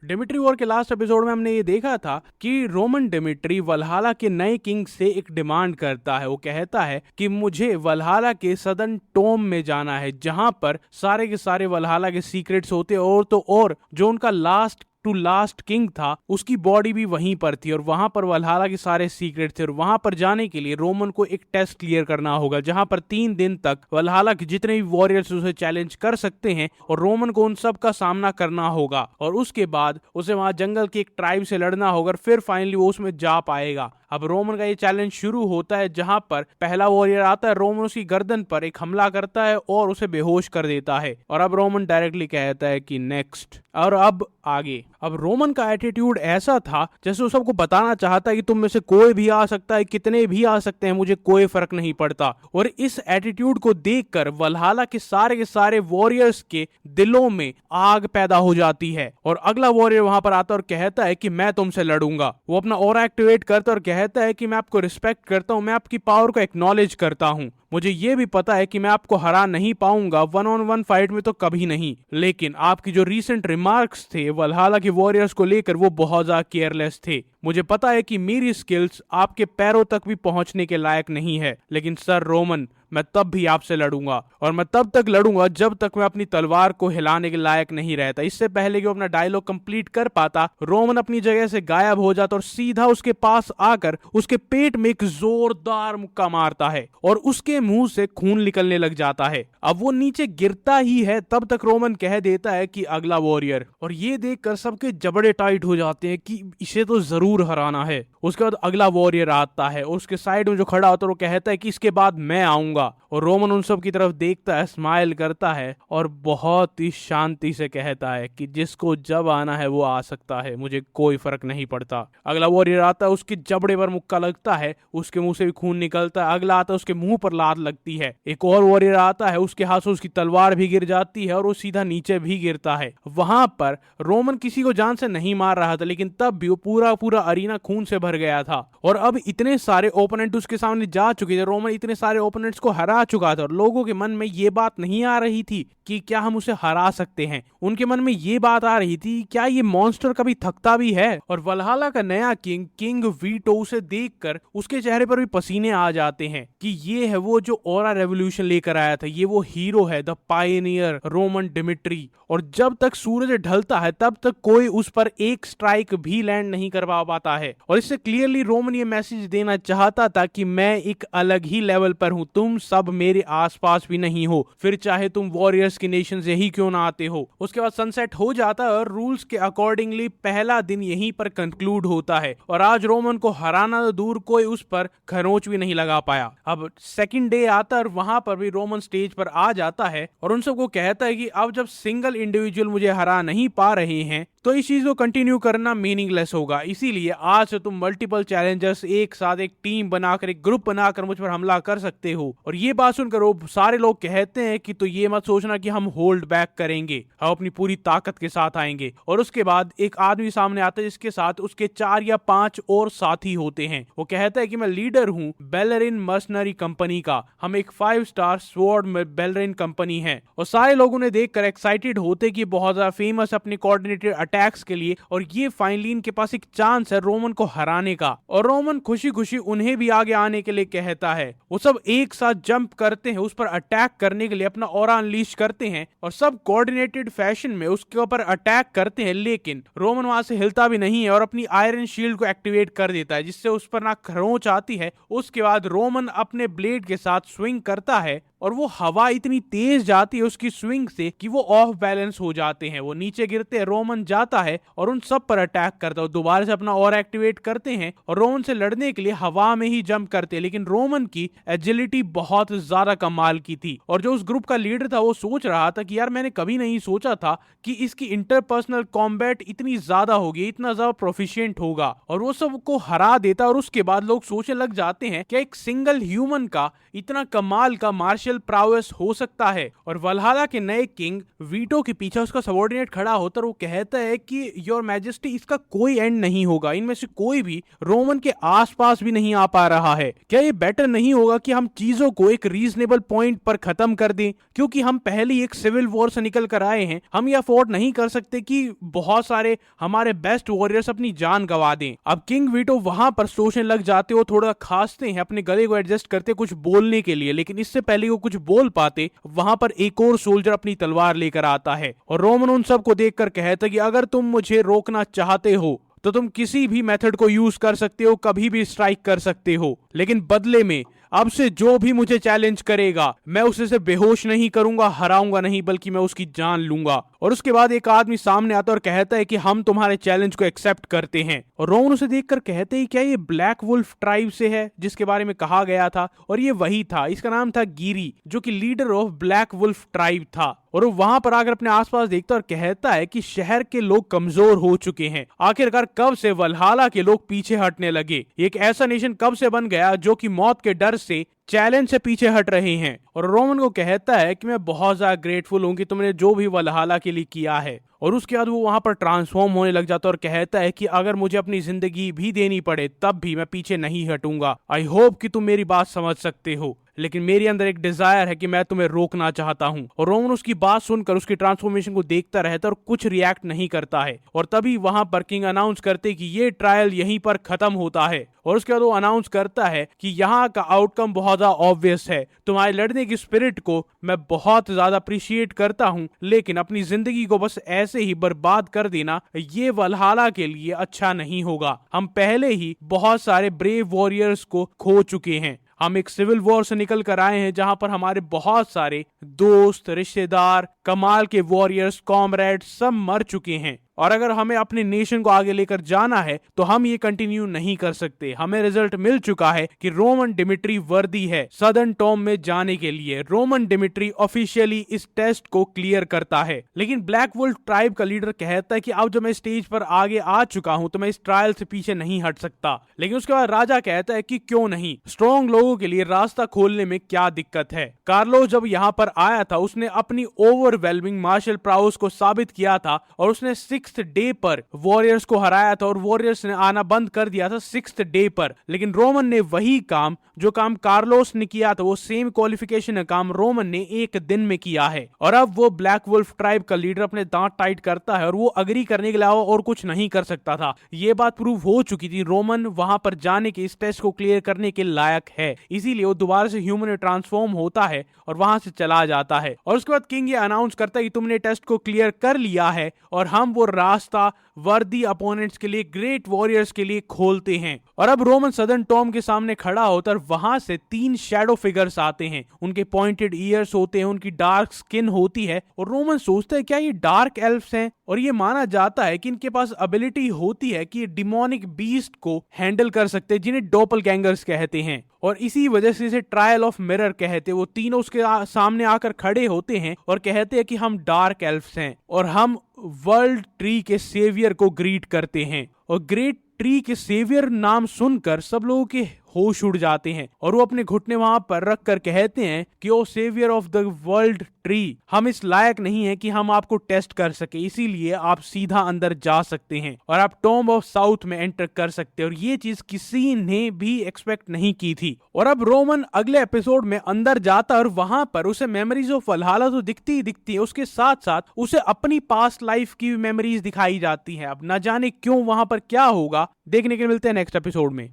Dmitry war के last episode में हमने ये देखा था कि रोमन डिमिट्री वल्हाला के नए किंग से एक डिमांड करता है। वो कहता है कि मुझे वल्हाला के सदन टोम में जाना है, जहां पर सारे के सारे वल्हाला के सीक्रेट्स होते, और तो और जो उनका लास्ट टू लास्ट किंग था उसकी बॉडी भी वहीं पर थी, और वहां पर वल्हाला के सारे सीक्रेट थे। और वहां पर जाने के लिए रोमन को एक टेस्ट क्लियर करना होगा, जहां पर 3 दिन तक वल्हाला के जितने भी वॉरियर्स उसे चैलेंज कर सकते हैं, और रोमन को उन सब का सामना करना होगा। और उसके बाद उसे वहां जंगल के एक ट्राइब से लड़ना होगा, और फिर फाइनली वो उसमें जा पाएगा। अब रोमन का ये चैलेंज शुरू होता है, जहां पर पहला वॉरियर आता है, रोमन उसकी गर्दन पर एक हमला करता है और उसे बेहोश कर देता है। और अब रोमन डायरेक्टली कहता है कि नेक्स्ट, और अब आगे। अब रोमन का एटीट्यूड ऐसा था जैसे वो सबको बताना चाहता है कि तुम में से कोई भी आ सकता है, कितने भी आ सकते हैं, मुझे कोई फर्क नहीं पड़ता। और इस एटीट्यूड को देखकर वल्हाला के सारे वॉरियर्स के दिलों में आग पैदा हो जाती है। और अगला वॉरियर वहां पर आता है और कहता है कि मैं तुमसे लड़ूंगा। वो अपना ऑरा एक्टिवेट करता है और कहता है कि मैं आपको रिस्पेक्ट करता हूं, मैं आपकी पावर को एक्नॉलेज करता हूं। मुझे ये भी पता है कि मैं आपको हरा नहीं पाऊंगा, 1-on-1 फाइट में तो कभी नहीं। लेकिन आपकी जो रीसेंट रिमार्क्स थे वल्हाला के वॉरियर्स को लेकर, वो बहुत ज्यादा केयरलेस थे। मुझे पता है कि मेरी स्किल्स आपके पैरों तक भी पहुंचने के लायक नहीं है, लेकिन सर रोमन, मैं तब भी आपसे लड़ूंगा, और मैं तब तक लड़ूंगा जब तक मैं अपनी तलवार को हिलाने के लायक नहीं रहता। इससे पहले कि वो अपना डायलॉग कंप्लीट कर पाता, रोमन अपनी जगह से गायब हो जाता और सीधा उसके पास आकर उसके पेट में एक जोरदार मुक्का मारता है, और उसके मुंह से खून निकलने लग जाता है। अब वो नीचे गिरता ही है, तब तक रोमन कह देता है कि अगला वॉरियर। और ये देखकर सबके जबड़े टाइट हो जाते हैं कि इसे तो जरूर हराना है। उसके बाद अगला वॉरियर आता है, और उसके साइड में जो खड़ा होता है वो कहता है कि इसके बाद मैं आऊंगा। और रोमन उन सब की तरफ देखता है, स्माइल करता है, और बहुत ही शांति से कहता है कि जिसको जब आना है वो आ सकता है, मुझे कोई फर्क नहीं पड़ता। अगला वॉरियर आता है, उसके जबड़े पर मुक्का लगता है, उसके मुंह से भी खून निकलता है। अगला आता है, उसके मुंह पर लात लगती है। एक और वॉरियर आता है, उसके हाथ से उसकी तलवार भी गिर जाती है, और वो सीधा नीचे भी गिरता है। वहां पर रोमन किसी को जान से नहीं मार रहा था, लेकिन तब भी वो पूरा अरीना खून से भर गया था। और अब इतने सारे ओपोनेंट उसके सामने जा चुके थे, रोमन इतने सारे ओपोनेंट्स को हरा चुका था, और लोगों के मन में ये बात नहीं आ रही थी कि क्या हम उसे हरा सकते हैं। उनके मन में ये बात आ रही थी, क्या ये मॉन्स्टर कभी थकता भी है। और वल्हाला का नया किंग, किंग वीटो, उसे देखकर उसके चेहरे पर भी पसीने आ जाते हैं कि ये है वो जो ऑरा रेवोल्यूशन लेकर आया था, ये वो हीरो है, द पायनियर रोमन डिमिट्री। और जब तक सूरज ढलता है तब तक कोई उस पर एक स्ट्राइक भी लैंड नहीं कर पाता है। और इससे क्लियरली रोमन ये मैसेज देना चाहता था कि मैं एक अलग ही लेवल पर हूं, तुम सब मेरे आसपास भी नहीं हो, फिर चाहे तुम वॉरियर्स की नेशन से ही क्यों ना आते हो। उसके बाद सनसेट हो जाता है, और रूल्स के अकॉर्डिंगली पहला दिन यहीं पर कंक्लूड होता है। और आज रोमन को हराना तो दूर, कोई उस पर खरोंच भी नहीं लगा पाया। अब सेकंड डे आता है, और वहां पर भी रोमन स्टेज पर आ जाता है, और उन सबको कहता है कि अब जब सिंगल इंडिविजुअल मुझे हरा नहीं पा रहे हैं, तो इस चीज को कंटिन्यू करना मीनिंगलेस होगा। इसीलिए आज से तुम मल्टीपल चैलेंजर्स एक साथ एक टीम बनाकर, एक ग्रुप बनाकर मुझ पर हमला कर सकते हो। और ये बात सुनकर सारे लोग कहते हैं कि तो ये मत सोचना कि हम होल्ड बैक करेंगे, हम अपनी पूरी ताकत के साथ आएंगे। और उसके बाद एक आदमी सामने आता है, जिसके साथ उसके 4 या 5 और साथी होते हैं। वो कहता है कि मैं लीडर हूं बेलरिन मर्सनरी कंपनी का, हम एक 5 स्टार स्वॉर्ड में बेलरिन कंपनी है। और सारे लोग उन्हें देखकर एक्साइटेड होते कि बहुत ज्यादा फेमस अपने कोऑर्डिनेटेड अटैक्स के लिए, और ये फाइनली इनके पास एक चांस है रोमन को हराने का। और रोमन खुशी खुशी उन्हें भी आगे आने के लिए कहता है। वो सब एक साथ जंप करते हैं, उस पर अटैक करने के लिए अपना ऑरा अनलीश करते हैं, और सब कोऑर्डिनेटेड फैशन में उसके ऊपर अटैक करते हैं। लेकिन रोमन वहां से हिलता भी नहीं है, और अपनी आयरन शील्ड को एक्टिवेट कर देता है, जिससे उस पर ना खरोंच आती है। उसके बाद रोमन अपने ब्लेड के साथ स्विंग करता है, और वो हवा इतनी तेज जाती है उसकी स्विंग से कि वो ऑफ बैलेंस हो जाते हैं, वो नीचे गिरते हैं। रोमन जाता है और उन सब पर अटैक करता है, दोबारा से अपना और एक्टिवेट करते हैं, और रोमन से लड़ने के लिए हवा में ही जंप करते हैं। लेकिन रोमन की एजिलिटी बहुत ज्यादा कमाल की थी, और जो उस ग्रुप का लीडर था वो सोच रहा था कि यार मैंने कभी नहीं सोचा था कि इसकी इंटरपर्सनल कॉम्बैट इतनी ज्यादा होगी, इतना ज्यादा प्रोफिशिएंट होगा, और वो सबको हरा देता। और उसके बाद लोग सोचने लग जाते हैं कि एक सिंगल ह्यूमन का इतना कमाल का मार्शल मार्शल प्राउस हो सकता है। और वल्हाला के नए किंग वीटो के पीछे उसका सबॉर्डिनेट खड़ा होता है और वो कहता है कि योर मैजेस्टी, इसका कोई एंड नहीं होगा, इनमें से कोई भी रोमन के आसपास भी नहीं आ पा रहा है। क्या ये बेटर नहीं होगा कि हम चीजों को एक रीजनेबल पॉइंट पर खत्म कर दें, क्योंकि हम पहले ही एक सिविल वॉर से निकल कर आए हैं। हम ये अफोर्ड नहीं कर सकते कि बहुत सारे हमारे बेस्ट वॉरियर्स अपनी जान गंवा दें। अब किंग वीटो वहां पर सोचने लग जाते हो, थोड़ा खांसते हैं, अपने गले को एडजस्ट करते कुछ बोलने के लिए, लेकिन इससे पहले वो कुछ बोल पाते वहां पर एक और सोल्जर अपनी तलवार लेकर आता है और रोमन उन सबको देखकर कहता है कि अगर तुम मुझे रोकना चाहते हो तो तुम किसी भी मेथड को यूज कर सकते हो, कभी भी स्ट्राइक कर सकते हो, लेकिन बदले में अब से जो भी मुझे चैलेंज करेगा मैं उसे से बेहोश नहीं करूंगा, हराऊंगा नहीं, बल्कि मैं उसकी जान लूंगा। और उसके बाद एक आदमी सामने आता है और कहता है कि हम तुम्हारे चैलेंज को एक्सेप्ट करते हैं। और रोमन उसे देखकर कहते हैं क्या ये ब्लैक वुल्फ ट्राइब से है जिसके बारे में कहा गया था? और ये वही था, इसका नाम था गिरी, जो कि leader of black wolf tribe था। और वो वहां पर आकर अपने आसपास देखता और कहता है कि शहर के लोग कमजोर हो चुके हैं। आखिरकार कब से वल्हाला के लोग पीछे हटने लगे? एक ऐसा नेशन कब से बन गया जो कि मौत के डर से, चैलेंज से पीछे हट रहे हैं? और रोमन को कहता है कि मैं बहुत ज्यादा ग्रेटफुल हूं कि तुमने जो भी वल्हाला के लिए किया है। और उसके बाद वो वहां पर ट्रांसफॉर्म होने लग जाता है और कहता है कि अगर मुझे अपनी जिंदगी भी देनी पड़े तब भी मैं पीछे नहीं हटूंगा। आई होप कि तुम मेरी बात समझ सकते हो, लेकिन मेरे अंदर एक डिजायर है कि मैं तुम्हें रोकना चाहता हूं। और रोमन उसकी बात सुनकर उसकी ट्रांसफॉर्मेशन को देखता रहता है और कुछ रिएक्ट नहीं करता है। और तभी वहां पर किंग अनाउंस करते कि ये ट्रायल यहीं पर खत्म होता है। और उसके बाद वो अनाउंस करता है कि यहाँ का आउटकम बहुत ज्यादा ऑब्वियस है, तुम्हारे लड़ने की स्पिरिट को मैं बहुत ज्यादा अप्रिशिएट करता हूँ, लेकिन अपनी जिंदगी को बस ऐसे ही बर्बाद कर देना ये वल्हाला के लिए अच्छा नहीं होगा। हम पहले ही बहुत सारे ब्रेव वॉरियर्स को खो चुके हैं। हम एक सिविल वॉर से निकल कर आए हैं जहां पर हमारे बहुत सारे दोस्त, रिश्तेदार, कमाल के वॉरियर्स, कॉमरेड सब मर चुके हैं। और अगर हमें अपने नेशन को आगे लेकर जाना है तो हम ये कंटिन्यू नहीं कर सकते। हमें रिजल्ट मिल चुका है कि रोमन डिमिट्री वर्दी है सदर्न टॉम में जाने के लिए। रोमन डिमिट्री ऑफिशियली इस टेस्ट को क्लियर करता है। लेकिन ब्लैक वुल्फ ट्राइब का लीडर कहता है कि अब जब मैं स्टेज पर आगे आ चुका हूं तो मैं इस ट्रायल से पीछे नहीं हट सकता। लेकिन उसके बाद राजा कहता है कि क्यों नहीं, स्ट्रॉन्ग लोगों के लिए रास्ता खोलने में क्या दिक्कत है। कार्लोस जब यहाँ पर आया था उसने अपनी ओवरवेलमिंग मार्शल प्राउस को साबित किया था और उसने 6th डे पर वॉरियर्स को हराया था और वॉरियर्स ने आना बंद कर दिया था 6th डे पर। लेकिन रोमन ने वही काम जो काम कार्लोस ने किया था, वो सेम क्वालिफिकेशन का काम रोमन ने एक दिन में किया है। और अब वो ब्लैक वुल्फ ट्राइब का लीडर अपने दांत टाइट करता है और वो अग्री करने के अलावा और कुछ नहीं कर सकता था। ये बात प्रूव हो चुकी थी, रोमन वहां पर जाने के, इस टेस्ट को क्लियर करने के लायक है। इसीलिए वो दोबारा से ह्यूमन में ट्रांसफॉर्म होता है और वहां से चला जाता है। और उसके बाद किंग ये अनाउंस करता है कि तुमने टेस्ट को क्लियर कर लिया है और हम वो रास्ता वर्दी अपोनेंट्स के लिए, ग्रेट वॉरियर्स के लिए खोलते हैं। और अब रोमन सदर्न टॉम के सामने खड़ा होता है और वहां से 3 शैडो फिगर्स आते हैं। उनके पॉइंटेड ईयर्स होते हैं, उनकी डार्क स्किन होती है और रोमन सोचता है क्या ये डार्क एल्फ्स हैं? और ये माना जाता है कि इनके पास एबिलिटी होती है कि ये डिमोनिक बीस्ट को हैंडल कर सकते हैं, जिन्हें डोपलगैंगर्स कहते हैं। और इसी वजह से इसे ट्रायल ऑफ मिरर कहते हैं। वो तीनों उसके सामने आकर खड़े होते हैं और कहते हैं कि हम डार्क एल्फ्स हैं और हम वर्ल्ड ट्री के सेवियर को ग्रीट करते हैं। और ग्रेट ट्री के सेवियर नाम सुनकर सब लोगों के होश उड़ जाते हैं और वो अपने घुटने वहां पर रख कर कहते हैं कि O saviour of the world tree, हम इस लायक नहीं है कि हम आपको टेस्ट कर सके, इसीलिए आप सीधा अंदर जा सकते हैं और आप टॉम्ब ऑफ साउथ में एंटर कर सकते हैं। और ये चीज किसी ने भी एक्सपेक्ट नहीं की थी। और अब रोमन अगले एपिसोड में अंदर जाता है और वहां पर उसे मेमोरीज ऑफ वल्हाला तो दिखती ही दिखती है, उसके साथ साथ उसे अपनी पास्ट लाइफ की मेमोरीज दिखाई जाती है। अब न जाने क्यों, वहां पर क्या होगा, देखने के मिलते हैं नेक्स्ट एपिसोड में।